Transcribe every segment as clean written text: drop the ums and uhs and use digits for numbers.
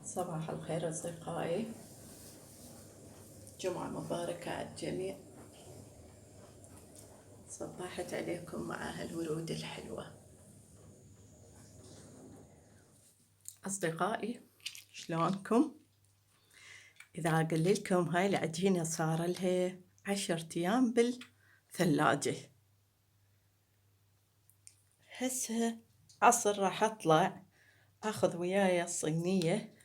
صباح الخير أصدقائي، جمعة مباركة على الجميع. صباحت عليكم مع هالورود الحلوة. أصدقائي شلونكم؟ إذا أقللكم هاي العجينة صار لها 10 أيام بالثلاجة. هسه عصر راح أطلع أخذ وياي الصينية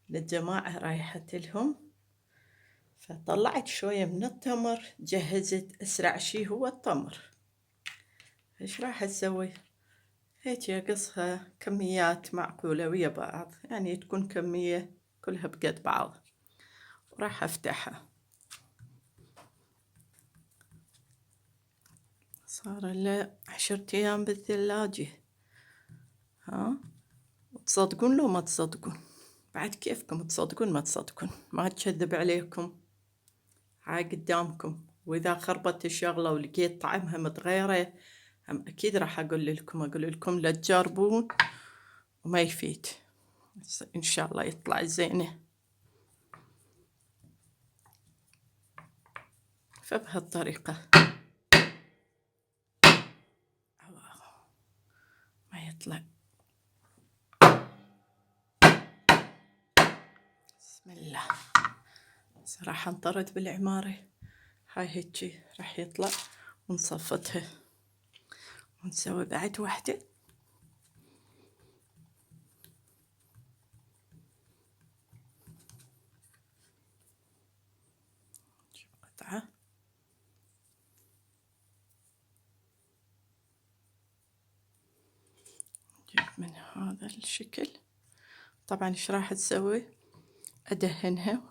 للجماعة رايحة لهم، فطلعت شوية من التمر، جهزت أسرع شي هو التمر. إيش راح أسوي؟ هيك أقصها كميات معقولة ويا بعض، يعني تكون كمية كلها بقد بعض، وراح أفتحها. صار له 10 أيام بالثلاجة. تصدقون لو ما تصدقون؟ بعد كيفكم تصدقون ما تصدقون، ما أكذب عليكم، هاي قدامكم. وإذا خربت الشغلة ولقيت طعمها متغيرة هم أكيد راح أقول لكم لا تجربون وما يفيد. إن شاء الله يطلع زينة. فبهالطريقة ما يطلع. بسم الله. صراحة انطرت بالعمارة هاي هيجي راح يطلع، ونصفتها ونسوي بعد واحدة. نجيب قطعة نجيب من هذا الشكل. طبعا ايش راح تسوي؟ ادهنها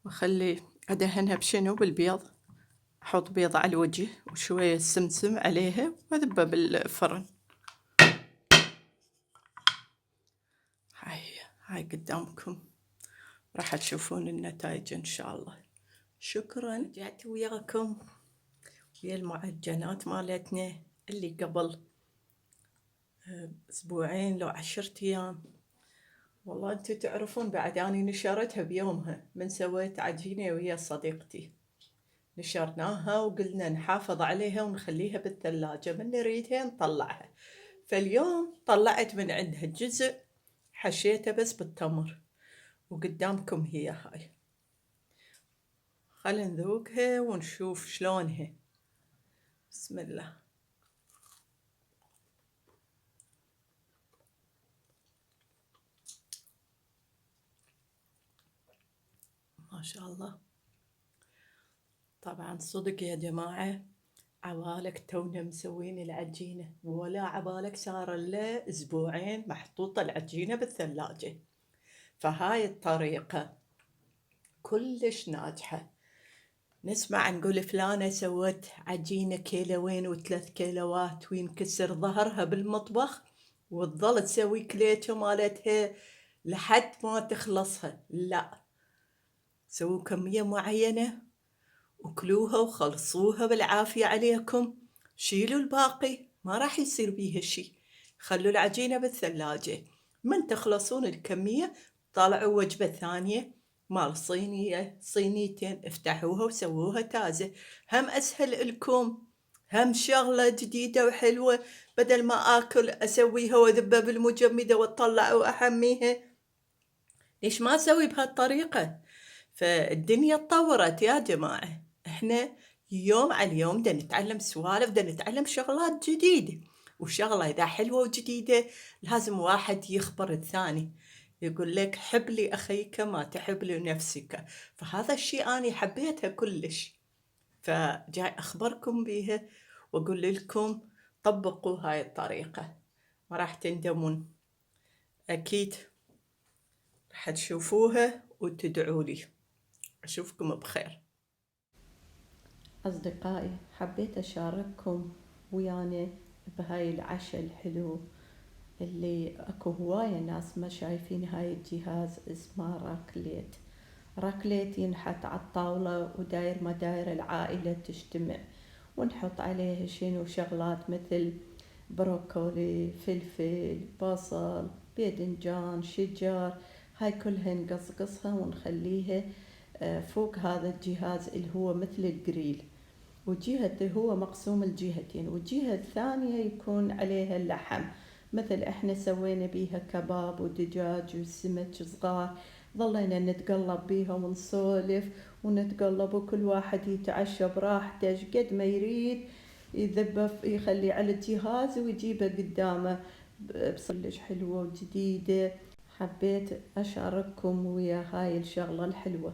واخلي ادهنها بشنو؟ بالبيض. احط بيض على الوجه وشوية سمسم عليها واذبها بالفرن. هاي قدامكم، راح تشوفون النتائج ان شاء الله. شكرا. رجعت وياكم ويا المعجنات مالتنا اللي قبل اسبوعين لو 10 ايام. والله انتو تعرفون بعد اني نشرتها بيومها من سويت عجينة ويا صديقتي، نشرناها وقلنا نحافظ عليها ونخليها بالثلاجة، من نريدها نطلعها. فاليوم طلعت من عندها جزء حشيته بس بالتمر، وقدامكم هي هاي. خلينا نذوقها ونشوف شلونها. بسم الله. ما شاء الله. طبعا صدق يا جماعة، عبالك تونا مسوين العجينة ولا عبالك صار له أسبوعين محطوطة العجينة بالثلاجة. فهاي الطريقة كلش ناجحة. نسمع نقول فلانة سوت عجينة 2 و3 كيلوات وينكسر ظهرها بالمطبخ، وتظل تسوي كليتة مالتها لحد ما تخلصها. لا، سووا كمية معينة وكلوها وخلصوها بالعافية عليكم، شيلوا الباقي ما راح يصير بيها شي. خلوا العجينة بالثلاجة، من تخلصون الكمية طلعوا وجبة ثانية مال صينية صينيتين، افتحوها وسووها تازة. هم أسهل لكم، هم شغلة جديدة وحلوة، بدل ما آكل أسويها وأذبها بالمجمدة وأطلع وأحميها. ليش ما أسوي بهالطريقة؟ فالدنيا تطورت يا جماعة، احنا يوم على يوم دا نتعلم سوالف، دا نتعلم شغلات جديدة. وشغلة إذا حلوة وجديدة لازم واحد يخبر الثاني، يقول لك حب لي أخيك ما تحب لنفسك. فهذا الشيء أنا حبيتها كلش، فجاي أخبركم بيها وأقول لكم طبقوا هاي الطريقة، ما راح تندمون أكيد. راح تشوفوها وتدعوا لي. أشوفكم بخير. أصدقائي، حبيت أشارككم ويانا بهاي العشاء الحلو اللي أكو هواية ناس ما شايفين. هاي الجهاز اسمه راكليت. راكليت ينحط على الطاولة وداير ما داير العائلة تجتمع، ونحط عليه شنو شغلات مثل بروكولي، فلفل، بصل، باذنجان، شجر. هاي كلها نقصقصها ونخليها فوق هذا الجهاز اللي هو مثل الجريل، وجهته هو مقسوم الجهتين، والجهة الثانية يكون عليها اللحم، مثل احنا سوينا بيها كباب ودجاج وسمك صغار، ظلينا نتقلب بيها ونسولف ونتقلب، وكل واحد يتعشى براحته قد ما يريد، يذبه يخليه على الجهاز ويجيبه قدامه بصلش حلوة وجديدة. حبيت أشارككم ويا هاي الشغلة الحلوة.